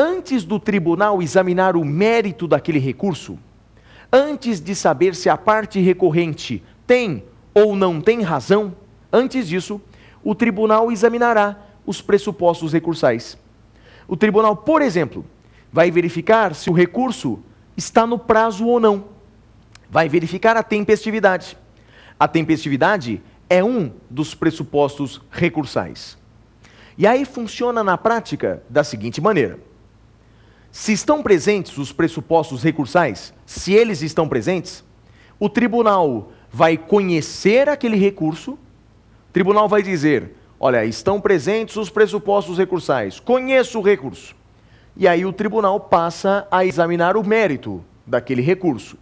antes do tribunal examinar o mérito daquele recurso, antes de saber se a parte recorrente tem ou não tem razão, antes disso, o tribunal examinará os pressupostos recursais. O tribunal, por exemplo, vai verificar se o recurso está no prazo ou não. Vai verificar a tempestividade. A tempestividade é um dos pressupostos recursais. E aí funciona na prática da seguinte maneira. Se estão presentes os pressupostos recursais, se eles estão presentes, o tribunal vai conhecer aquele recurso, o tribunal vai dizer, olha, estão presentes os pressupostos recursais, conheço o recurso. E aí o tribunal passa a examinar o mérito daquele recurso.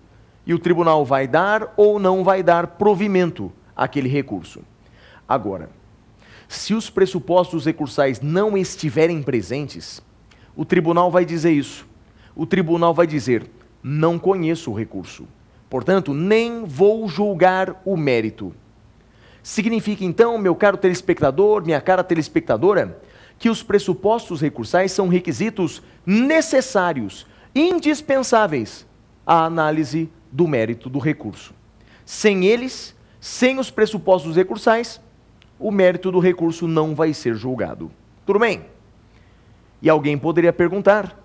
E o tribunal vai dar ou não vai dar provimento àquele recurso. Agora, se os pressupostos recursais não estiverem presentes, o tribunal vai dizer isso. O tribunal vai dizer, não conheço o recurso. Portanto, nem vou julgar o mérito. Significa então, meu caro telespectador, minha cara telespectadora, que os pressupostos recursais são requisitos necessários, indispensáveis à análise do mérito do recurso. Sem eles, sem os pressupostos recursais, o mérito do recurso não vai ser julgado. Tudo bem? E alguém poderia perguntar,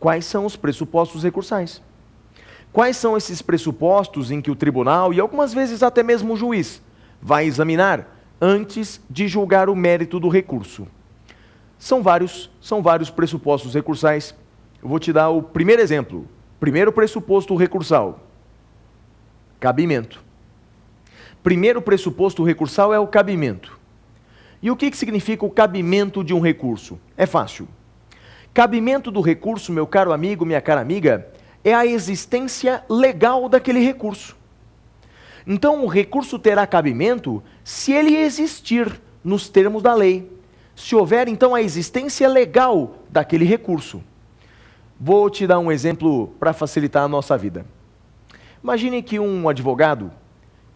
quais são os pressupostos recursais? Quais são esses pressupostos em que o tribunal, e algumas vezes até mesmo o juiz, vai examinar antes de julgar o mérito do recurso? São vários pressupostos recursais. Eu vou te dar o primeiro exemplo. Primeiro pressuposto recursal, cabimento. Primeiro pressuposto recursal é o cabimento. E o que significa o cabimento de um recurso? É fácil. Cabimento do recurso, meu caro amigo, minha cara amiga, é a existência legal daquele recurso. Então, o recurso terá cabimento se ele existir nos termos da lei. Se houver, então, a existência legal daquele recurso. Vou te dar um exemplo para facilitar a nossa vida. Imagine que um advogado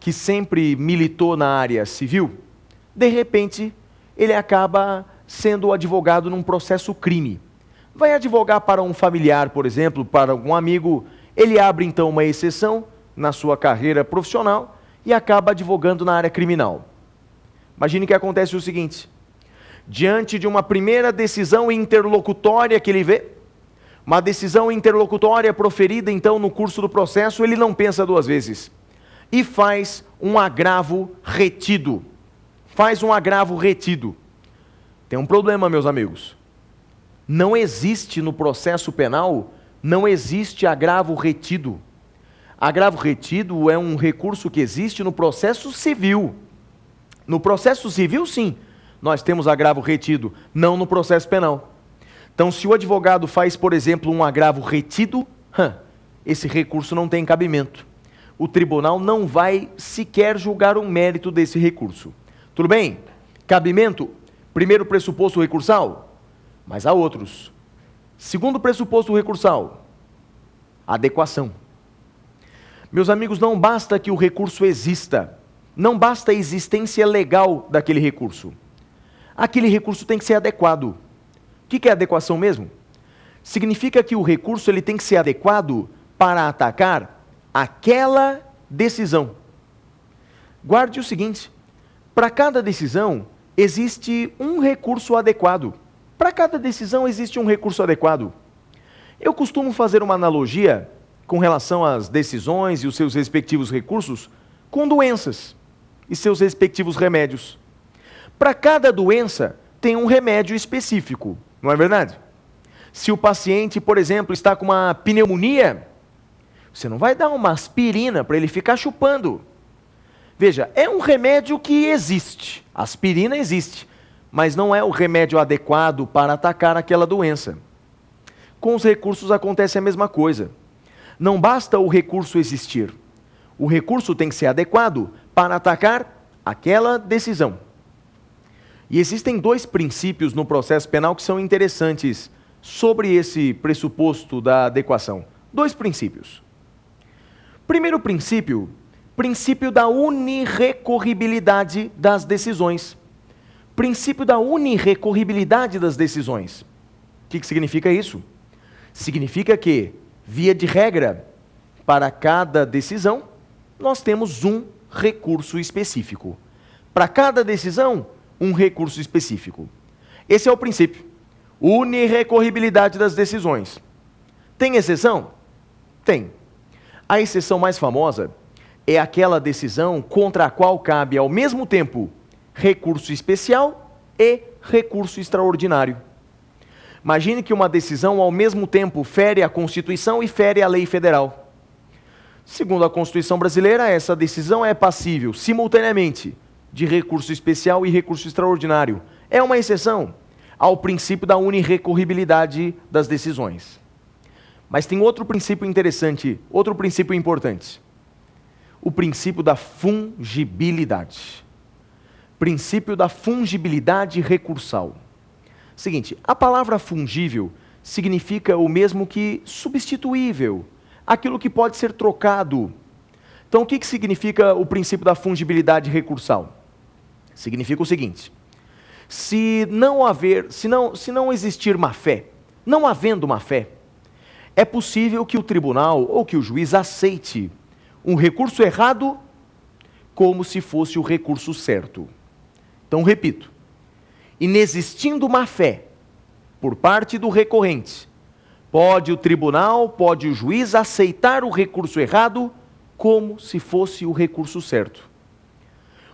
que sempre militou na área civil, de repente, ele acaba sendo advogado num processo crime. Vai advogar para um familiar, por exemplo, para algum amigo, ele abre então uma exceção na sua carreira profissional e acaba advogando na área criminal. Imagine que acontece o seguinte, diante de uma primeira decisão interlocutória que ele vê, uma decisão interlocutória proferida então no curso do processo, ele não pensa duas vezes e faz um agravo retido. Faz um agravo retido. Tem um problema, meus amigos. Não existe no processo penal, não existe agravo retido. Agravo retido é um recurso que existe no processo civil. No processo civil, sim, nós temos agravo retido, não no processo penal. Então, se o advogado faz, por exemplo, um agravo retido, esse recurso não tem cabimento. O tribunal não vai sequer julgar o mérito desse recurso. Tudo bem? Cabimento, primeiro pressuposto recursal, mas há outros. Segundo pressuposto recursal, adequação. Meus amigos, não basta que o recurso exista, não basta a existência legal daquele recurso. Aquele recurso tem que ser adequado. O que é adequação mesmo? Significa que o recurso ele tem que ser adequado para atacar aquela decisão. Guarde o seguinte, para cada decisão existe um recurso adequado. Para cada decisão existe um recurso adequado. Eu costumo fazer uma analogia com relação às decisões e os seus respectivos recursos com doenças e seus respectivos remédios. Para cada doença tem um remédio específico, não é verdade? Se o paciente, por exemplo, está com uma pneumonia, você não vai dar uma aspirina para ele ficar chupando. Veja, é um remédio que existe, a aspirina existe, mas não é o remédio adequado para atacar aquela doença. Com os recursos acontece a mesma coisa. Não basta o recurso existir. O recurso tem que ser adequado para atacar aquela decisão. E existem dois princípios no processo penal que são interessantes sobre esse pressuposto da adequação. Dois princípios. Primeiro princípio, princípio da unirrecorribilidade das decisões. Princípio da unirrecorribilidade das decisões. que significa isso? Significa que, via de regra, para cada decisão, nós temos um recurso específico. Para cada decisão, um recurso específico. Esse é o princípio. Unirrecorribilidade das decisões. Tem exceção? Tem. A exceção mais famosa é aquela decisão contra a qual cabe ao mesmo tempo recurso especial e recurso extraordinário. Imagine que uma decisão ao mesmo tempo fere a Constituição e fere a lei federal. Segundo a Constituição brasileira, essa decisão é passível, simultaneamente, de recurso especial e recurso extraordinário. É uma exceção ao princípio da unirrecorribilidade das decisões. Mas tem outro princípio interessante, outro princípio importante. O princípio da fungibilidade. Princípio da fungibilidade recursal. Seguinte, a palavra fungível significa o mesmo que substituível, aquilo que pode ser trocado. Então, o que significa o princípio da fungibilidade recursal? Significa o seguinte: se não existir má fé, não havendo má fé, é possível que o tribunal ou que o juiz aceite um recurso errado como se fosse o recurso certo. Então, repito, inexistindo má fé por parte do recorrente, pode o tribunal, pode o juiz aceitar o recurso errado como se fosse o recurso certo.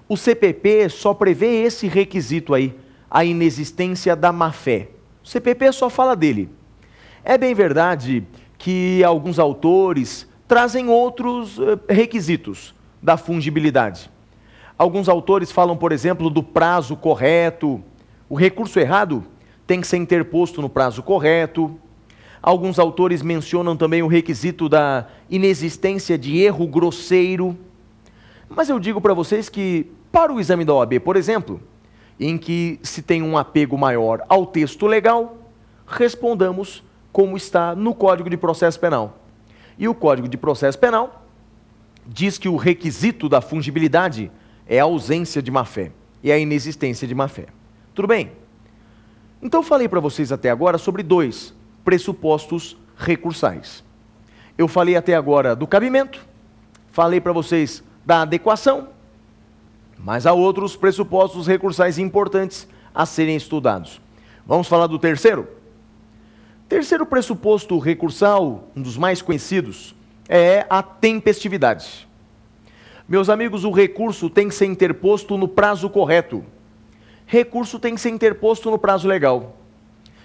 O CPP só prevê esse requisito aí, a inexistência da má fé. O CPP só fala dele. É bem verdade que alguns autores trazem outros requisitos da fungibilidade. Alguns autores falam, por exemplo, do prazo correto. O recurso errado tem que ser interposto no prazo correto. Alguns autores mencionam também o requisito da inexistência de erro grosseiro. Mas eu digo para vocês que, para o exame da OAB, por exemplo, em que se tem um apego maior ao texto legal, respondamos como está no Código de Processo Penal. E o Código de Processo Penal diz que o requisito da fungibilidade é a ausência de má-fé e a inexistência de má-fé. Tudo bem? Então falei para vocês até agora sobre dois pressupostos recursais. Eu falei até agora do cabimento, falei para vocês da adequação, mas há outros pressupostos recursais importantes a serem estudados. Vamos falar do terceiro? Terceiro pressuposto recursal, um dos mais conhecidos, é a tempestividade. Meus amigos, o recurso tem que ser interposto no prazo correto. Recurso tem que ser interposto no prazo legal.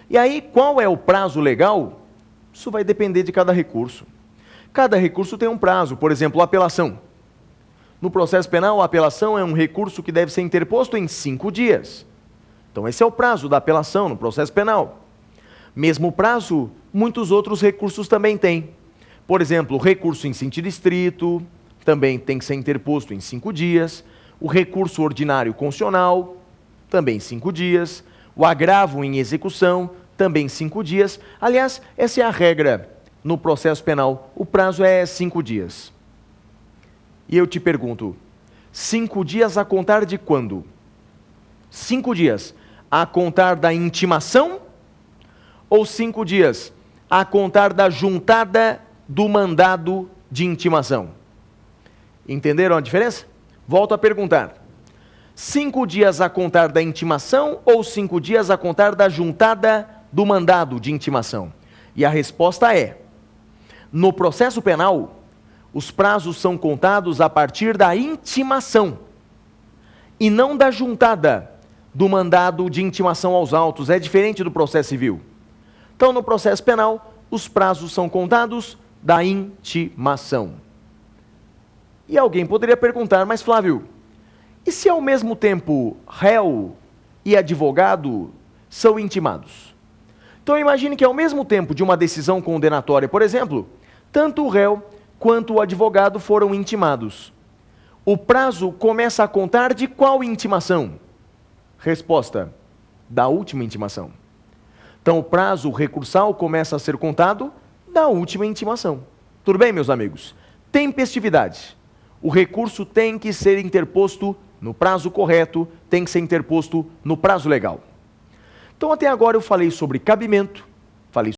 E aí, qual é o prazo legal? Isso vai depender de cada recurso. Cada recurso tem um prazo, por exemplo, a apelação. No processo penal, a apelação é um recurso que deve ser interposto em 5 dias. Então, esse é o prazo da apelação no processo penal. Mesmo prazo, muitos outros recursos também têm. Por exemplo, o recurso em sentido estrito também tem que ser interposto em 5 dias. O recurso ordinário constitucional, também 5 dias. O agravo em execução, também 5 dias. Aliás, essa é a regra no processo penal. O prazo é 5 dias. E eu te pergunto, 5 dias a contar de quando? 5 dias a contar da intimação ou 5 dias a contar da juntada do mandado de intimação? Entenderam a diferença? Volto a perguntar. 5 dias a contar da intimação ou 5 dias a contar da juntada do mandado de intimação? E a resposta é: no processo penal, os prazos são contados a partir da intimação e não da juntada do mandado de intimação aos autos. É diferente do processo civil. Então, no processo penal, os prazos são contados da intimação. E alguém poderia perguntar, mas Flávio, e se ao mesmo tempo réu e advogado são intimados? Então imagine que ao mesmo tempo de uma decisão condenatória, por exemplo, tanto o réu quanto o advogado foram intimados. O prazo começa a contar de qual intimação? Resposta: da última intimação. Então o prazo recursal começa a ser contado da última intimação. Tudo bem, meus amigos? Tempestividade. O recurso tem que ser interposto no prazo correto, tem que ser interposto no prazo legal. Então até agora eu falei sobre cabimento,